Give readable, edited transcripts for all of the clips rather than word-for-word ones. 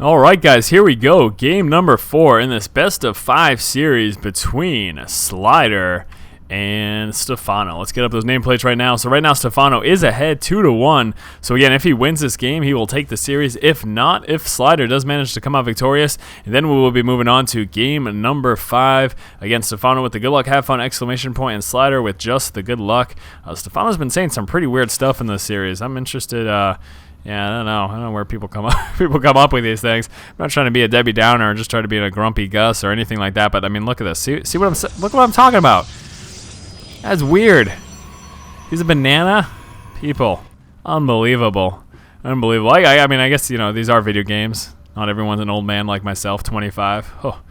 Alright guys, here we go. Game number 4 in this best of 5 series between Slider and Stephano. Let's get up those nameplates right now. So right now Stephano is ahead 2-1. So again, if he wins this game, he will take the series. If not, if Slider does manage to come out victorious, then we will be moving on to game number 5. Again, Stephano with the good luck, have fun, exclamation point, and Slider with just the good luck. Stephano's been saying some pretty weird stuff in this series. I'm interested, yeah, I don't know where people come up with these things. I'm not trying to be a Debbie Downer or just try to be a grumpy Gus or anything like that. But I mean, look at this. See look what I'm talking about. That's weird. He's a banana. People, unbelievable. I mean, I guess these are video games. Not everyone's an old man like myself, 25. Oh.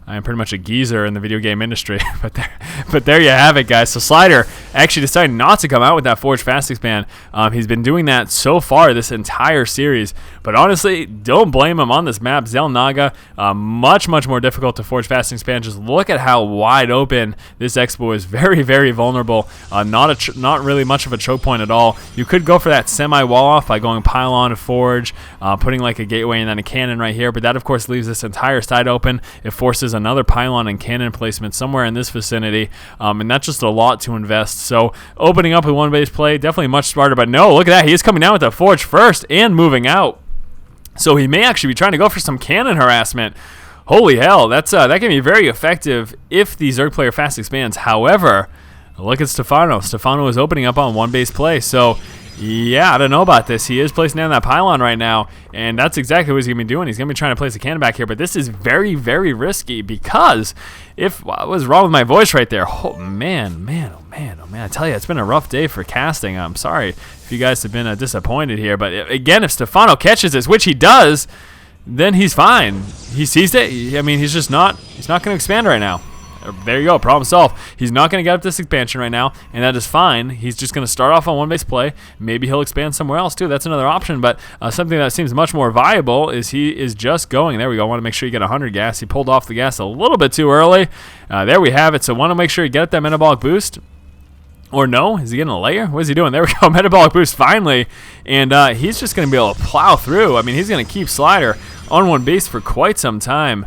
I am pretty much a geezer in the video game industry, but there you have it, guys. So Slider actually decided not to come out with that Forge Fast Expand. He's been doing that so far this entire series, but honestly, don't blame him on this map. Zelnaga, much more difficult to Forge Fast Expand. Just look at how wide open this Expo is. Very, very vulnerable. Not really much of a choke point at all. You could go for that semi-wall off by going Pylon, Forge, putting like a gateway and then a cannon right here, but that of course leaves this entire side open. It forces another pylon and cannon placement somewhere in this vicinity, and that's just a lot to invest. So opening up with one base play, definitely much smarter, but no, look at that. He is coming down with the Forge first and moving out. So he may actually be trying to go for some cannon harassment. Holy hell, that can be very effective if the Zerg player fast expands. However, look at Stephano. Stephano is opening up on one base play, so yeah, I don't know about this. He is placing down that pylon right now, and that's exactly what he's going to be doing. He's going to be trying to place a cannon back here, but this is very, very risky because what was wrong with my voice right there? Oh, man. I tell you, it's been a rough day for casting. I'm sorry if you guys have been disappointed here, but again, if Stephano catches this, which he does, then he's fine. He sees it. I mean, he's not going to expand right now. There you go, problem solved. He's not going to get up this expansion right now, and that is fine. He's just going to start off on one base play. Maybe he'll expand somewhere else too. That's another option, but something that seems much more viable is he is just going. There we go. I want to make sure you get 100 gas. He pulled off the gas a little bit too early. There we have it. So want to make sure you get up that metabolic boost. Or no? Is he getting a layer? What is he doing? There we go. Metabolic boost finally. And he's just going to be able to plow through. I mean, he's going to keep Slider on one base for quite some time.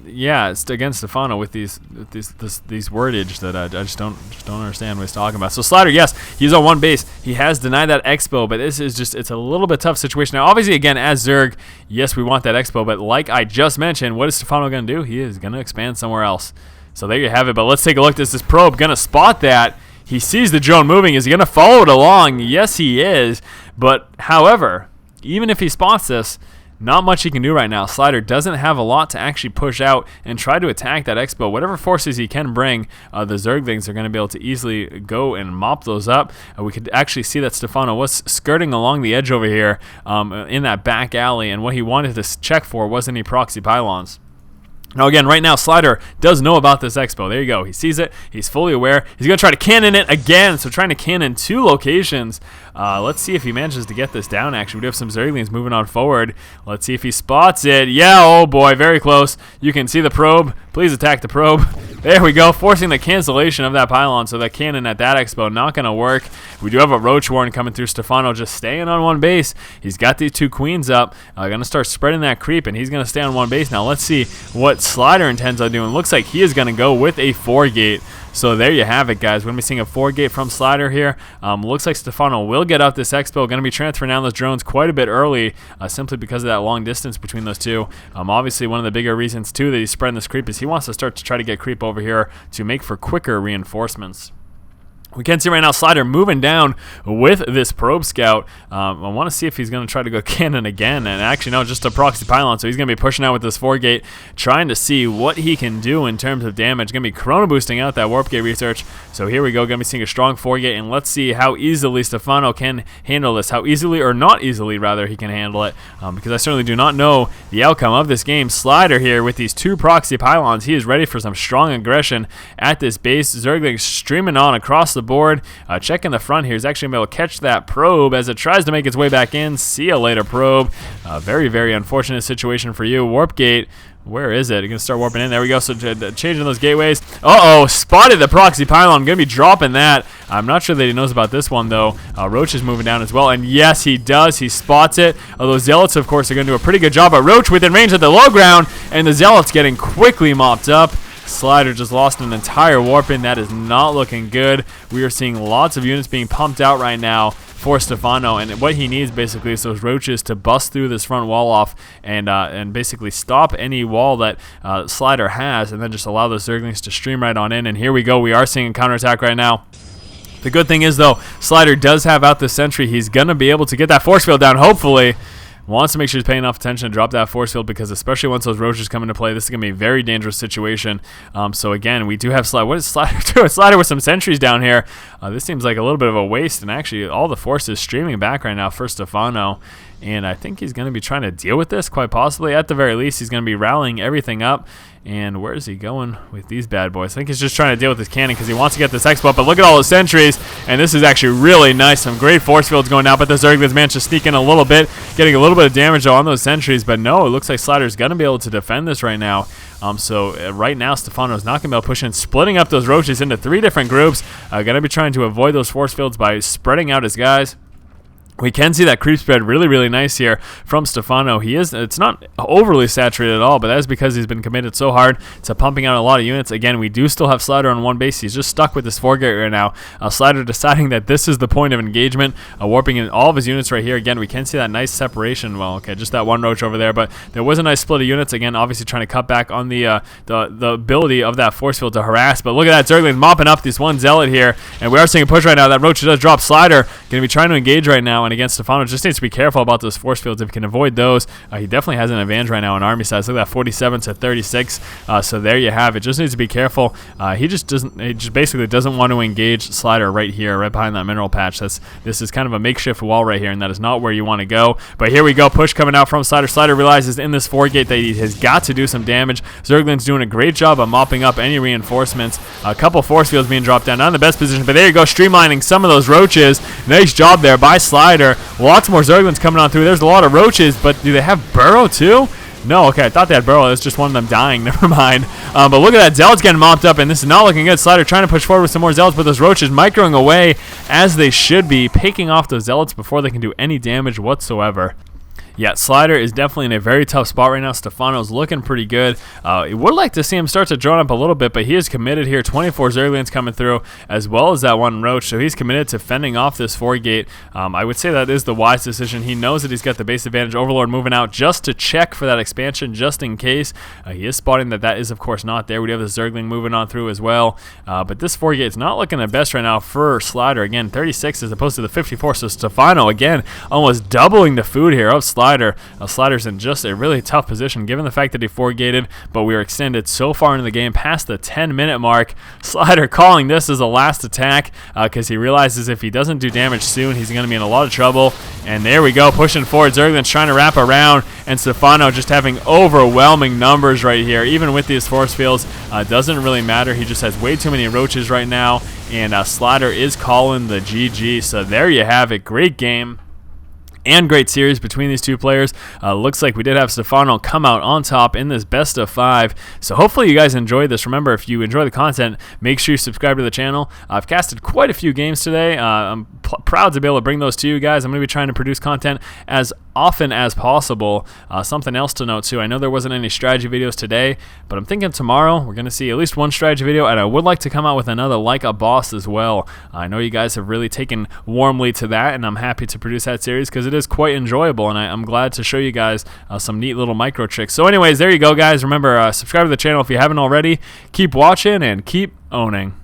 Yeah, it's against Stephano with these wordage that I just don't understand what he's talking about. So Slider, yes, he's on one base. He has denied that Expo, but this is it's a little bit tough situation. Now, obviously, again, as Zerg, yes, we want that Expo, but like I just mentioned, what is Stephano going to do? He is going to expand somewhere else. So there you have it, but let's take a look. Is this probe going to spot that? He sees the drone moving. Is he going to follow it along? Yes, he is, but however, even if he spots this, not much he can do right now. Slider doesn't have a lot to actually push out and try to attack that Expo. Whatever forces he can bring, the Zerglings are going to be able to easily go and mop those up. We could actually see that Stephano was skirting along the edge over here in that back alley, and what he wanted to check for was any proxy pylons. Now again, right now, Slider does know about this Expo. There you go. He sees it. He's fully aware. He's going to try to cannon it again. So trying to cannon 2 locations. Let's see if he manages to get this down, actually. We do have some Zerglings moving on forward. Let's see if he spots it. Yeah, oh boy, very close. You can see the probe. Please attack the probe. There we go, forcing the cancellation of that pylon. So that cannon at that Expo, not going to work. We do have a Roach Warren coming through. Stephano just staying on one base. He's got these 2 queens up. Going to start spreading that creep, and he's going to stay on one base. Now let's see what Slider intends on doing. Looks like he is going to go with a 4-gate. So there you have it, guys. We're going to be seeing a 4-gate from Slider here. Looks like Stephano will get up this Expo. Going to be transferring down those drones quite a bit early, simply because of that long distance between those two. Obviously, one of the bigger reasons, too, that he's spreading this creep is he wants to start to try to get creep over here to make for quicker reinforcements. We can see right now Slider moving down with this probe scout. I want to see if he's going to try to go cannon again. And actually, no, just a proxy pylon. So he's going to be pushing out with this 4-gate, trying to see what he can do in terms of damage. Going to be chrono boosting out that warp gate research. So here we go. Going to be seeing a strong 4-gate. And let's see how easily Stephano can handle this. How easily, or not easily, rather, he can handle it. Because I certainly do not know the outcome of this game. Slider here with these 2 proxy pylons. He is ready for some strong aggression at this base. Zerglings streaming on across the the board. Checking the front here. He's actually going to be able to catch that probe as it tries to make its way back in. See ya later, probe. Very, very unfortunate situation for you. Warp gate. Where is it? You're going to start warping in. There we go. So changing those gateways. Uh-oh. Spotted the proxy pylon. I'm going to be dropping that. I'm not sure that he knows about this one, though. Roach is moving down as well. And yes, he does. He spots it. Although Zealots, of course, are going to do a pretty good job. But Roach within range at the low ground. And the Zealots getting quickly mopped up. Slider just lost an entire warp in. That is not looking good. We are seeing lots of units being pumped out right now for Stephano, and what he needs basically is those roaches to bust through this front wall off and basically stop any wall that Slider has, and then just allow those Zerglings to stream right on in. And here we go. We are seeing a counterattack right now. The good thing is, though, Slider does have out the sentry. He's going to be able to get that force field down, hopefully. Wants to make sure he's paying enough attention to drop that force field, because especially once those roaches come into play, this is going to be a very dangerous situation. So again, we do have Slider. What is Slider doing? Slider with some sentries down here. This seems like a little bit of a waste, and actually all the force is streaming back right now for Stephano. And I think he's going to be trying to deal with this, quite possibly. At the very least, he's going to be rallying everything up. And where is he going with these bad boys? I think he's just trying to deal with his cannon because he wants to get this X-Bolt. But look at all the sentries. And this is actually really nice. Some great force fields going out. But the Zerglings managed to sneak in a little bit, getting a little bit of damage on those sentries. But no, it looks like Slider's going to be able to defend this right now. Right now, Stephano's not going to be able to push in, splitting up those roaches into 3 different groups. Going to be trying to avoid those force fields by spreading out his guys. We can see that creep spread really, really nice here from Stephano. It's not overly saturated at all, but that is because he's been committed so hard to pumping out a lot of units. Again, we do still have Slider on one base. He's just stuck with this 4-gate right now. Slider deciding that this is the point of engagement, warping in all of his units right here. Again, we can see that nice separation. Well, okay, just that one roach over there, but there was a nice split of units. Again, obviously trying to cut back on the ability of that force field to harass. But look at that, Zergling mopping up this one Zealot here, and we are seeing a push right now. That roach does drop. Slider going to be trying to engage right now. And against Stephano, just needs to be careful about those force fields. If he can avoid those, he definitely has an advantage right now in army size. Look at that, 47 to 36. So there you have it. Just needs to be careful. He just basically doesn't want to engage Slider right here, right behind that mineral patch. This is kind of a makeshift wall right here, and that is not where you want to go. But here we go, push coming out from Slider. Slider realizes in this 4-gate that he has got to do some damage. Zergling's doing a great job of mopping up any reinforcements. A couple force fields being dropped down, not in the best position, but there you go, streamlining some of those roaches. Nice job there by Slider. Lots more Zerglings coming on through. There's a lot of roaches, but do they have burrow too? No, okay, I thought they had burrow. It's just one of them dying. Never mind. But look at that. Zealots getting mopped up, and this is not looking good. Slider trying to push forward with some more Zealots, but those roaches microing away as they should be, picking off those Zealots before they can do any damage whatsoever. Yeah, Slider is definitely in a very tough spot right now. Stephano's looking pretty good. Would like to see him start to drone up a little bit, but he is committed here. 24 Zerglings coming through, as well as that one Roach. So he's committed to fending off this 4-gate. I would say that is the wise decision. He knows that he's got the base advantage. Overlord moving out just to check for that expansion, just in case. He is spotting that is, of course, not there. We do have the Zergling moving on through as well. But this 4-gate is not looking the best right now for Slider. Again, 36 as opposed to the 54. So Stephano, again, almost doubling the food here of Slider. Slider's in just a really tough position given the fact that he 4-gated, but we are extended so far into the game past the 10-minute mark. Slider calling this as a last attack because he realizes if he doesn't do damage soon, he's going to be in a lot of trouble. And there we go, pushing forward. Zergling's trying to wrap around, and Stephano just having overwhelming numbers right here. Even with these force fields, doesn't really matter. He just has way too many roaches right now, and Slider is calling the GG. So there you have it. Great game and great series between these two players. Looks like we did have Stephano come out on top in this best of 5. So hopefully you guys enjoyed this. Remember, if you enjoy the content, make sure you subscribe to the channel. I've casted quite a few games today. I'm proud to be able to bring those to you guys. I'm going to be trying to produce content as often as possible. Something else to note too, I know there wasn't any strategy videos today, but I'm thinking tomorrow we're going to see at least one strategy video, and I would like to come out with another like a boss as well. I know you guys have really taken warmly to that, and I'm happy to produce that series because it is quite enjoyable, and I'm glad to show you guys some neat little micro tricks. So anyways, there you go guys. Remember, subscribe to the channel if you haven't already. Keep watching and keep owning.